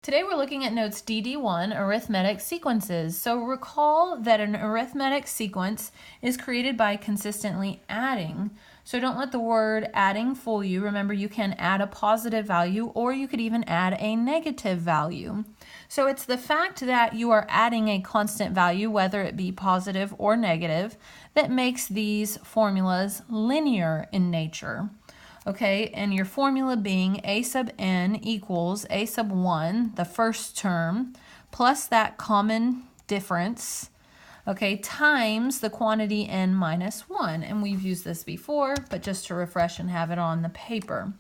Today we're looking at notes DD-1, arithmetic sequences. So recall that an arithmetic sequence is created by consistently adding. So don't let the word adding fool you. Remember, you can add a positive value or you could even add a negative value. So it's the fact that you are adding a constant value, whether it be positive or negative, that makes these formulas linear in nature. Okay, and your formula being a sub n equals a sub 1, the first term, plus that common difference, okay, times the quantity n minus 1. And we've used this before, but just to refresh and have it on the paper.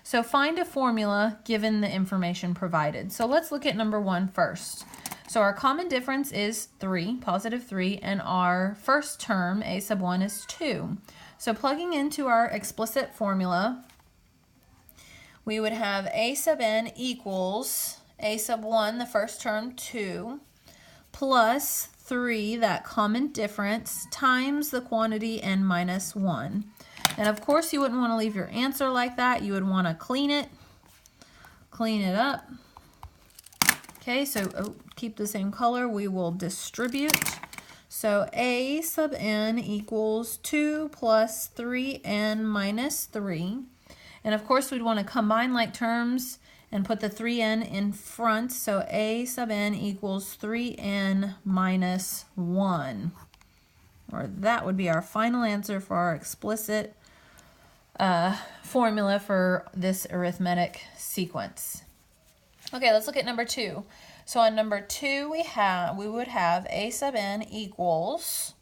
So find a formula given the information provided. So let's look at number 1 first. So our common difference is 3, positive 3, and our first term, a sub 1, is 2. So plugging into our explicit formula, we would have a sub n equals a sub 1, the first term, 2, plus 3, that common difference, times the quantity n minus 1. And of course you wouldn't want to leave your answer like that. You would want to clean it up. Okay, so keep the same color. We will distribute. So a sub n equals 2 plus 3n minus 3. And of course we'd want to combine like terms and put the 3n in front. So a sub n equals 3n minus 1. Or that would be our final answer for our explicit formula for this arithmetic sequence. Okay, let's look at number 2. So on number 2, we would have a sub n equals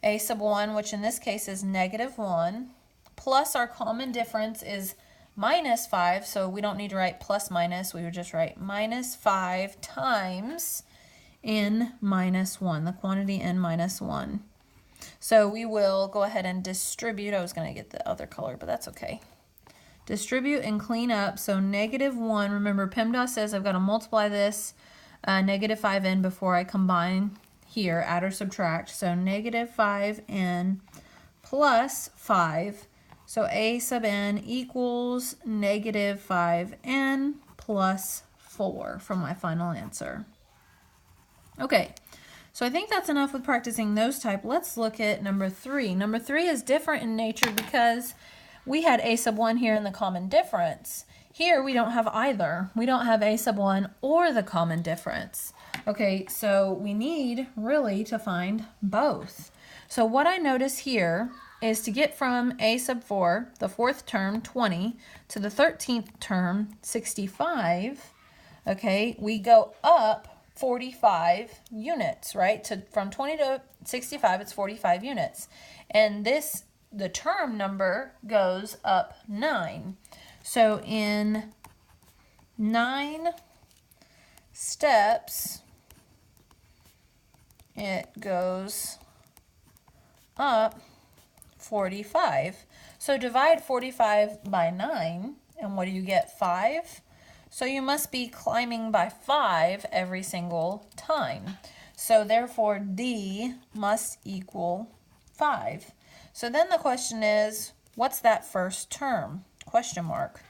a sub 1, which in this case is negative 1, plus our common difference is minus 5, so we don't need to write plus minus, we would just write minus 5 times n minus 1, the quantity n minus 1. So we will go ahead and distribute. I was going to get the other color, but that's okay. Distribute and clean up. So negative 1, remember PEMDAS says I've got to multiply this negative 5n before I combine here, add or subtract. So negative 5n plus 5. So a sub n equals negative 5n plus 4 for my final answer. Okay, so I think that's enough with practicing those type. Let's look at number 3. Number 3 is different in nature because we had a sub 1 here in the common difference. Here we don't have either. We don't have a sub 1 or the common difference. Okay, so we need really to find both. So what I notice here is to get from a sub 4, the fourth term, 20, to the 13th term, 65, okay, we go up 45 units, right? From 20 to 65, it's 45 units. And the term number goes up 9. So in 9 steps, it goes up 45. So divide 45 by 9, and what do you get? 5. So you must be climbing by 5 every single time. So therefore D must equal 5. So then the question is, what's that first term? Question mark.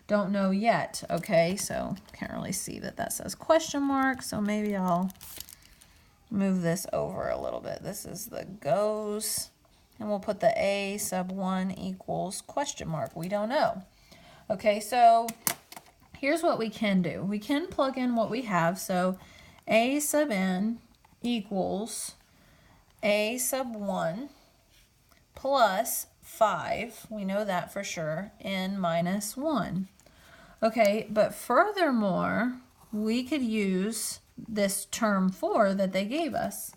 Don't know yet. Okay, so can't really see that says question mark, so maybe I'll move this over a little bit. This is the goes, and we'll put the a sub 1 equals question mark. We don't know. Okay, so here's what we can do. We can plug in what we have. So a sub n equals a sub 1 plus 5, we know that for sure, n minus 1. Okay, but furthermore, we could use this term 4 that they gave us.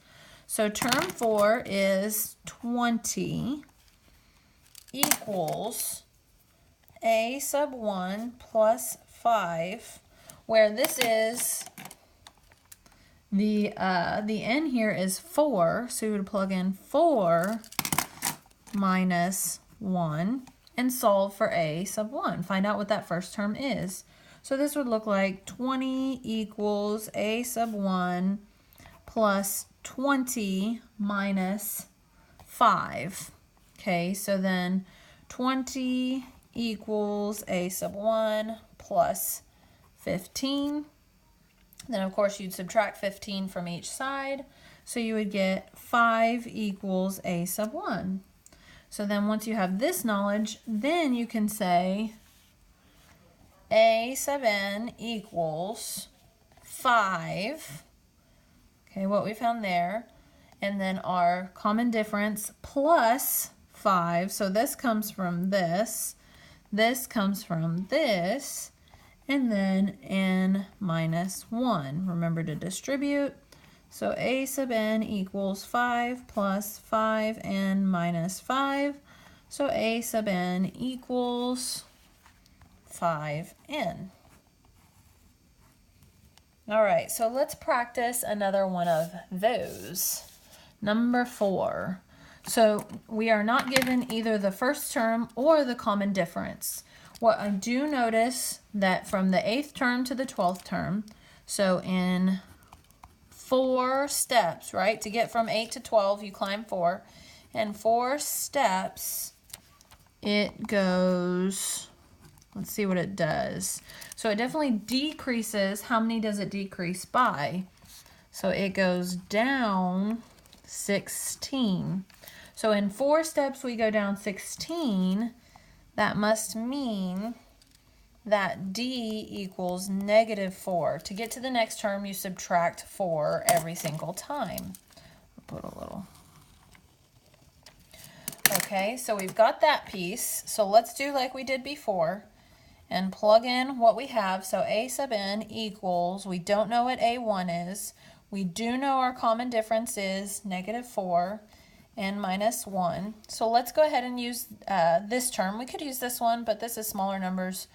So term 4 is 20 equals a sub 1 plus 5, where this is the n here is 4, so we would plug in 4 minus 1 and solve for a sub 1. Find out what that first term is. So this would look like 20 equals a sub 1 plus 20 minus 5. Okay, so then 20 equals a sub 1 plus 15. Then, of course, you'd subtract 15 from each side. So you would get 5 equals a sub 1. So then once you have this knowledge, then you can say a sub n equals 5. Okay, what we found there. And then our common difference plus 5. So this comes from this comes from this, and then n minus 1. Remember to distribute. So a sub n equals 5 plus 5n minus 5. So a sub n equals 5n. All right, so let's practice another one of those. Number 4. So we are not given either the first term or the common difference. What I do notice that from the 8th term to the 12th term, so in 4 steps, right? To get from 8 to 12, you climb 4. And 4 steps, it goes, let's see what it does. So it definitely decreases. How many does it decrease by? So it goes down 16. So in 4 steps, we go down 16. That must mean that D equals -4. To get to the next term, you subtract 4 every single time. I'll put a little. Okay, so we've got that piece. So let's do like we did before and plug in what we have. So a sub n equals, we don't know what a1 is. We do know our common difference is -4 and minus 1. So let's go ahead and use this term. We could use this one, but this is smaller numbers,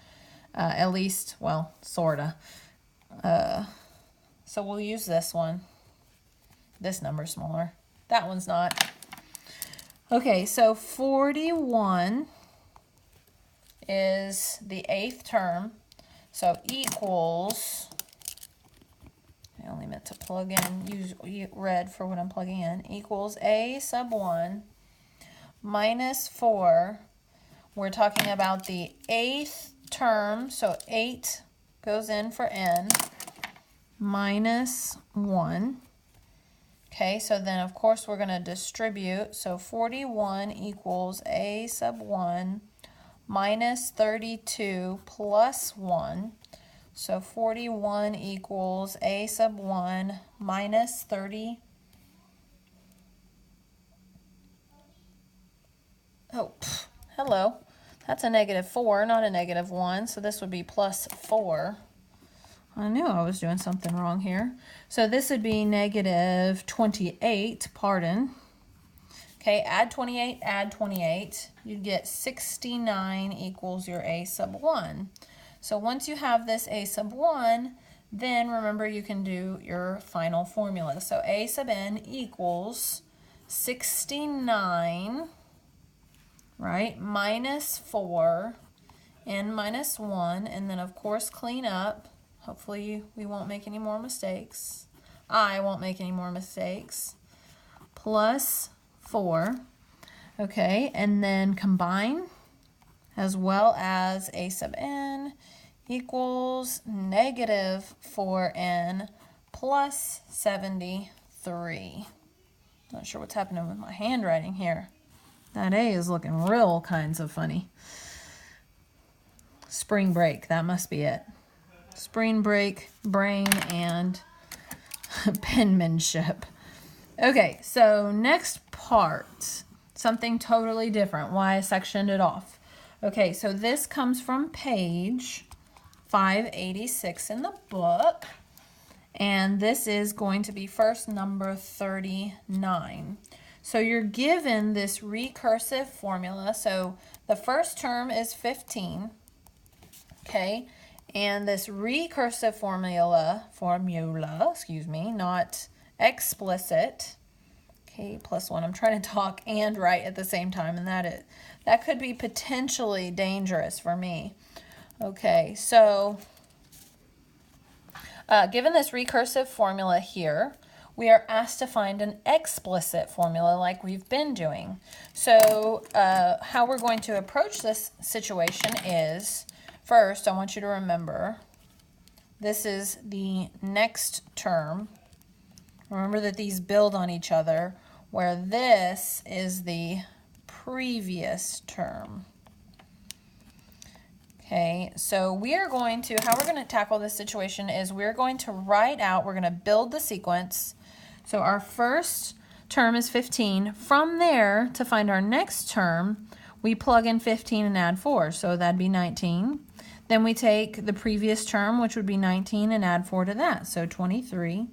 at least, well, sorta. So we'll use this one. This number's smaller. That one's not. Okay, so 41 is the 8th term. So equals, I only meant to plug in, use red for what I'm plugging in, equals a sub 1 minus 4. We're talking about the 8th term, so 8 goes in for n, minus 1. Okay, so then of course we're going to distribute, so 41 equals a sub 1 minus 32 plus 1. So 41 equals a sub 1 minus 30. Oh, hello. That's a -4, not a -1. So this would be plus 4. I knew I was doing something wrong here. So this would be -28, pardon. Okay, add 28, add 28. You'd get 69 equals your a sub 1. So once you have this a sub 1, then remember you can do your final formula. So a sub n equals 69, right, minus 4, n minus 1, and then of course clean up. Hopefully we won't make any more mistakes. I won't make any more mistakes. Plus 4. Okay, and then combine as well as a sub n equals -4n plus 73. Not sure what's happening with my handwriting here. That A is looking real kinds of funny. Spring break, that must be it. Spring break, brain, and penmanship. Okay, so next part, something totally different. Why I sectioned it off. Okay, so this comes from page 586 in the book, and this is going to be first number 39. So you're given this recursive formula. So the first term is 15, okay, and this recursive formula, excuse me, not explicit, okay, plus 1. I'm trying to talk and write at the same time, and that could be potentially dangerous for me. Okay, so given this recursive formula here, we are asked to find an explicit formula like we've been doing. So how we're going to approach this situation is, first, I want you to remember this is the next term. Remember that these build on each other, where this is the previous term. Okay, so we are going to, how we're going to tackle this situation is we're going to write out, we're going to build the sequence. So our first term is 15. From there, to find our next term, we plug in 15 and add 4, so that'd be 19. Then we take the previous term, which would be 19, and add 4 to that, so 23.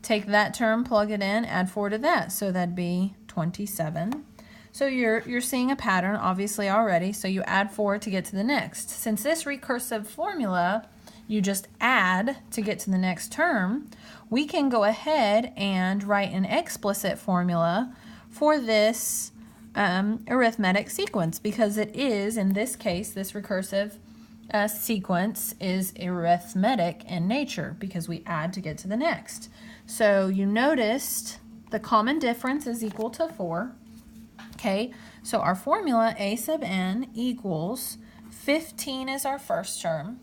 Take that term, plug it in, add 4 to that, so that'd be 27. So you're seeing a pattern, obviously, already, so you add 4 to get to the next. Since this recursive formula, you just add to get to the next term, we can go ahead and write an explicit formula for this arithmetic sequence, because it is, in this case, this recursive sequence is arithmetic in nature because we add to get to the next. So you noticed the common difference is equal to 4. Okay, so our formula a sub n equals 15 is our first term,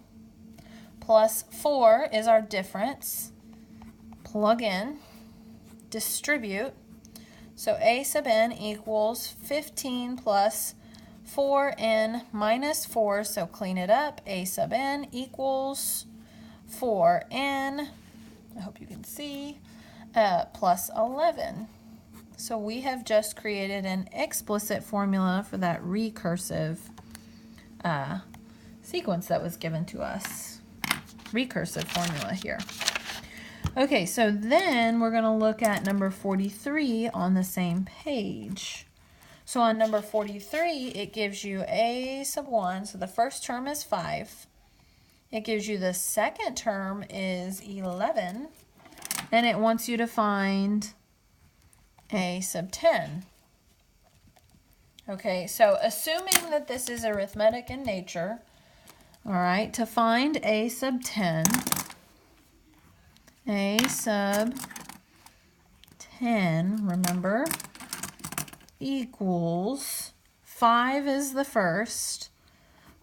plus 4 is our difference, plug in, distribute, so a sub n equals 15 plus 4n minus 4, so clean it up, a sub n equals 4n, I hope you can see, plus 11. So we have just created an explicit formula for that recursive sequence that was given to us. Recursive formula here. Okay, so then we're going to look at number 43 on the same page. So on number 43, it gives you a sub 1, so the first term is 5. It gives you the second term is 11, and it wants you to find a sub 10. Okay, so assuming that this is arithmetic in nature, all right, to find a sub 10, a sub 10, remember, equals 5 is the first,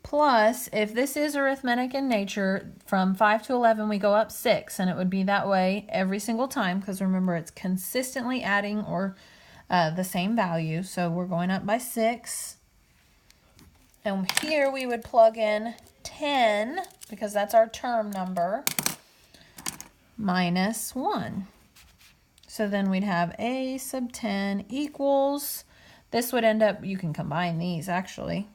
plus, if this is arithmetic in nature, from 5 to 11 we go up 6, and it would be that way every single time, because remember it's consistently adding or the same value, so we're going up by 6. And here we would plug in 10, because that's our term number, minus 1. So then we'd have a sub 10 equals, this would end up, you can combine these actually,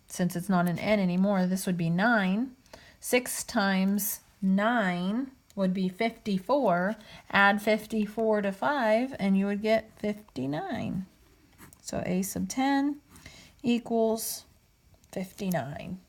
since it's not an n anymore, this would be 9. 6 times 9 would be 54. Add 54 to 5, and you would get 59. So a sub 10 equals 59.